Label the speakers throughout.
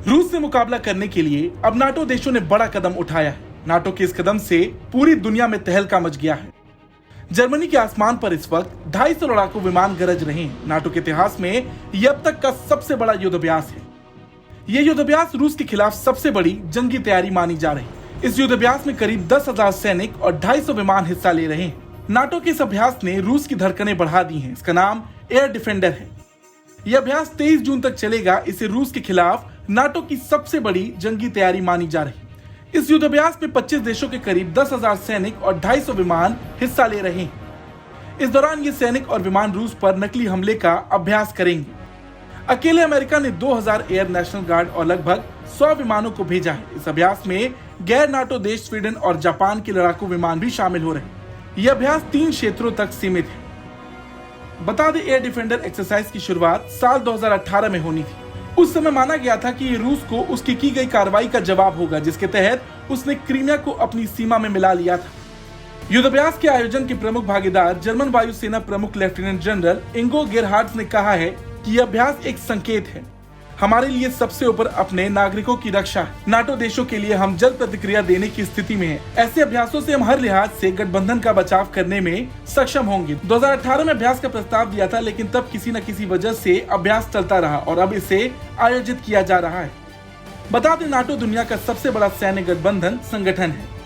Speaker 1: रूस से मुकाबला करने के लिए अब नाटो देशों ने बड़ा कदम उठाया है। नाटो के इस कदम से पूरी दुनिया में तहलका मच गया है। जर्मनी के आसमान पर इस वक्त 250 लड़ाकू विमान गरज रहे हैं। नाटो के इतिहास में यह अब तक का सबसे बड़ा युद्धाभ्यास है। यह युद्धाभ्यास रूस के खिलाफ सबसे बड़ी जंगी तैयारी मानी जा रही है। इस युद्धाभ्यास में करीब 10,000 सैनिक और 250 विमान हिस्सा ले रहे हैं। नाटो के इस अभ्यास ने रूस की धड़कनें बढ़ा दी हैं। इसका नाम एयर डिफेंडर है। यह अभ्यास 23 जून तक चलेगा। इसे रूस के खिलाफ नाटो की सबसे बड़ी जंगी तैयारी मानी जा रही है। इस युद्धाभ्यास में 25 देशों के करीब 10,000 सैनिक और 250 विमान हिस्सा ले रहे हैं। इस दौरान ये सैनिक और विमान रूस पर नकली हमले का अभ्यास करेंगे। अकेले अमेरिका ने 2000 एयर नेशनल गार्ड और लगभग 100 विमानों को भेजा है। इस अभ्यास में गैर नाटो देश स्वीडन और जापान के लड़ाकू विमान भी शामिल हो रहे हैं। यह अभ्यास 3 क्षेत्रों तक सीमित है। बता दें, एयर डिफेंडर एक्सरसाइज की शुरुआत साल 2018 में होनी थी। उस समय माना गया था कि ये रूस को उसकी की गई कार्रवाई का जवाब होगा, जिसके तहत उसने क्रीमिया को अपनी सीमा में मिला लिया था। युद्धाभ्यास के आयोजन के प्रमुख भागीदार जर्मन वायुसेना प्रमुख लेफ्टिनेंट जनरल इंगो गेरहार्ड्स ने कहा है कि यह अभ्यास एक संकेत है। हमारे लिए सबसे ऊपर अपने नागरिकों की रक्षा है। नाटो देशों के लिए हम जल्द प्रतिक्रिया देने की स्थिति में हैं। ऐसे अभ्यासों से हम हर लिहाज से गठबंधन का बचाव करने में सक्षम होंगे। 2018 में अभ्यास का प्रस्ताव दिया था, लेकिन तब किसी न किसी वजह से अभ्यास चलता रहा और अब इसे आयोजित किया जा रहा है। बता दें, नाटो दुनिया का सबसे बड़ा सैन्य गठबंधन संगठन है।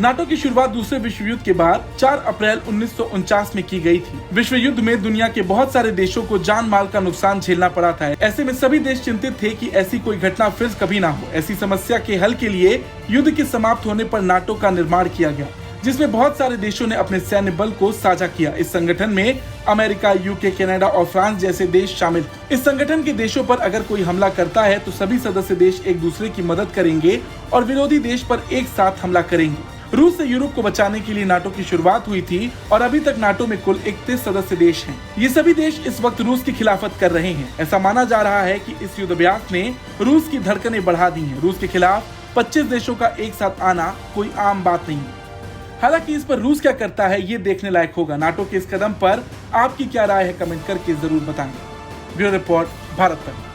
Speaker 1: नाटो की शुरुआत दूसरे विश्व युद्ध के बाद 4 अप्रैल 1949 में की गई थी। विश्व युद्ध में दुनिया के बहुत सारे देशों को जान माल का नुकसान झेलना पड़ा था। ऐसे में सभी देश चिंतित थे कि ऐसी कोई घटना फिर कभी ना हो। ऐसी समस्या के हल के लिए युद्ध के समाप्त होने पर नाटो का निर्माण किया गया, जिसमें बहुत सारे देशों ने अपने सैन्य बल को साझा किया। इस संगठन में अमेरिका, यूके, कनाडा और फ्रांस जैसे देश शामिल। इस संगठन के देशों पर अगर कोई हमला करता है तो सभी सदस्य देश एक दूसरे की मदद करेंगे और विरोधी देश पर एक साथ हमला करेंगे। रूस से यूरोप को बचाने के लिए नाटो की शुरुआत हुई थी और अभी तक नाटो में कुल 31 सदस्य देश हैं। ये सभी देश इस वक्त रूस की खिलाफत कर रहे हैं। ऐसा माना जा रहा है कि इस युद्धाभ्यास ने रूस की धड़कनें बढ़ा दी हैं। रूस के खिलाफ 25 देशों का एक साथ आना कोई आम बात नहीं है। हालांकि इस पर रूस क्या करता है ये देखने लायक होगा। नाटो के इस कदम पर आपकी क्या राय है, कमेंट करके जरूर बताएं। ब्यूरो रिपोर्ट, भारत तक।